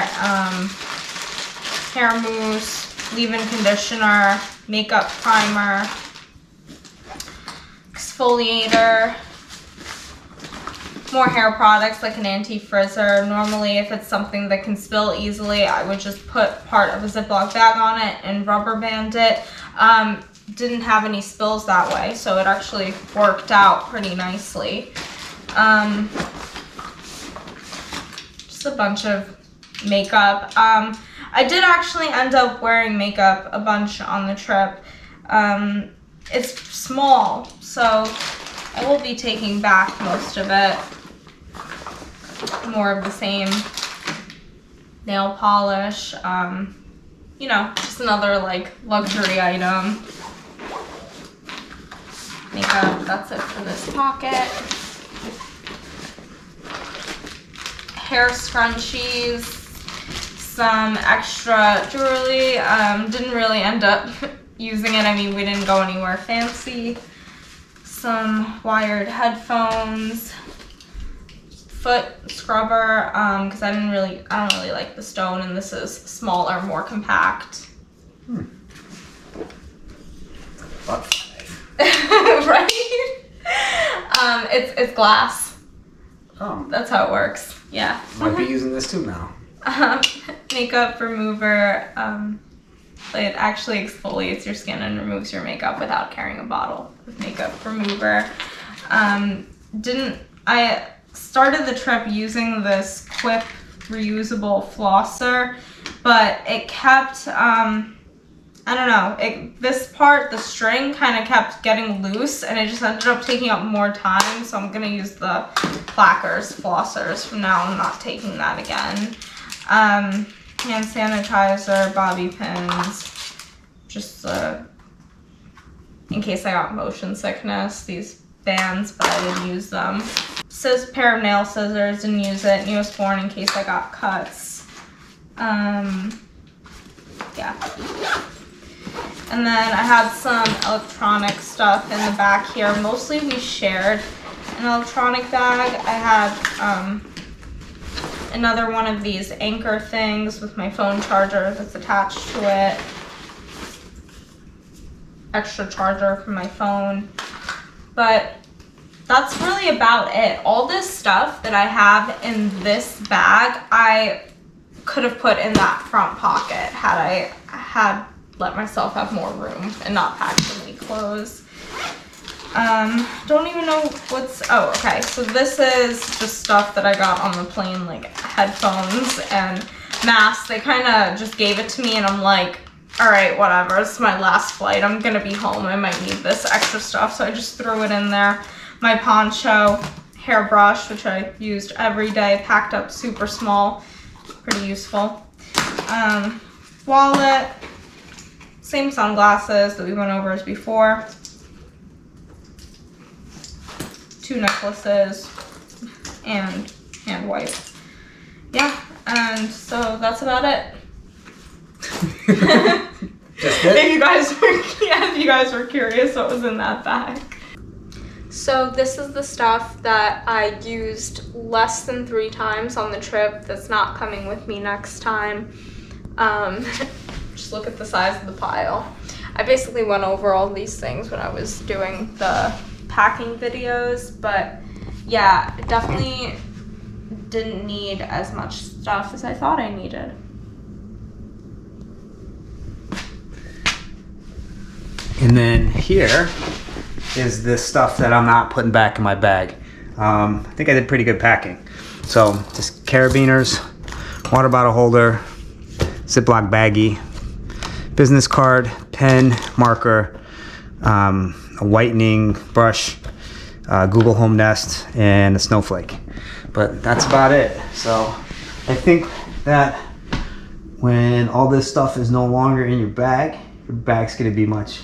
hair mousse, leave-in conditioner, makeup primer, exfoliator, more hair products like an anti-frizzer. Normally if it's something that can spill easily, I would just put part of a Ziploc bag on it and rubber band it. Didn't have any spills that way, so it actually worked out pretty nicely. Just a bunch of makeup. I did actually end up wearing makeup a bunch on the trip. It's small, so I will be taking back most of it. More of the same. Nail polish, you know, just another like luxury item. Makeup, that's it for this pocket. Hair scrunchies, some extra jewelry. Didn't really end up using it. I mean, we didn't go anywhere fancy. Some wired headphones, foot scrubber, because I don't really like the stone, and this is smaller, more compact. Right? It's glass. Oh. That's how it works. Yeah. Might be using this too now. Makeup remover. It actually exfoliates your skin and removes your makeup without carrying a bottle of makeup remover. I started the trip using this Quip reusable flosser, but it kept, I don't know, this part, the string kind of kept getting loose and it just ended up taking up more time, so I'm gonna use the Plackers flossers from now. I'm not taking that again. Hand sanitizer, bobby pins, just in case I got motion sickness, these bands, but I didn't use them. Pair of nail scissors, didn't use it. Neosporin in case I got cuts. Yeah. And then I had some electronic stuff in the back here. Mostly we shared an electronic bag. I had another one of these anchor things with my phone charger that's attached to it. Extra charger for my phone. But that's really about it. All this stuff that I have in this bag, I could have put in that front pocket had I let myself have more room and not pack so many clothes. Don't even know oh, okay. So this is just stuff that I got on the plane, like headphones and masks. They kind of just gave it to me and I'm like, all right, whatever. It's my last flight. I'm going to be home. I might need this extra stuff. So I just threw it in there. My poncho, hairbrush, which I used every day, packed up super small, pretty useful. Wallet, same sunglasses that we went over as before. 2 necklaces and hand wipe. Yeah, and so that's about it. Just it? If you guys were curious what was in that bag. So this is the stuff that I used less than 3 times on the trip that's not coming with me next time. Just look at the size of the pile. I basically went over all these things when I was doing the packing videos, but yeah, definitely didn't need as much stuff as I thought I needed. And then here is this stuff that I'm not putting back in my bag. I think I did pretty good packing. So just carabiners, water bottle holder, Ziploc baggie, business card, pen, marker, a whitening brush, Google Home Nest, and a snowflake. But that's about it. So I think that when all this stuff is no longer in your bag's gonna be much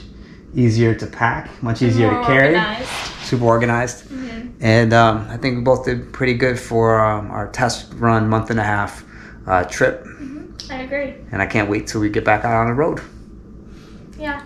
easier to pack, much easier to carry. Organized. Super organized. Mm-hmm. And I think we both did pretty good for our test run, month and a half trip. Mm-hmm. I agree. And I can't wait till we get back out on the road. Yeah.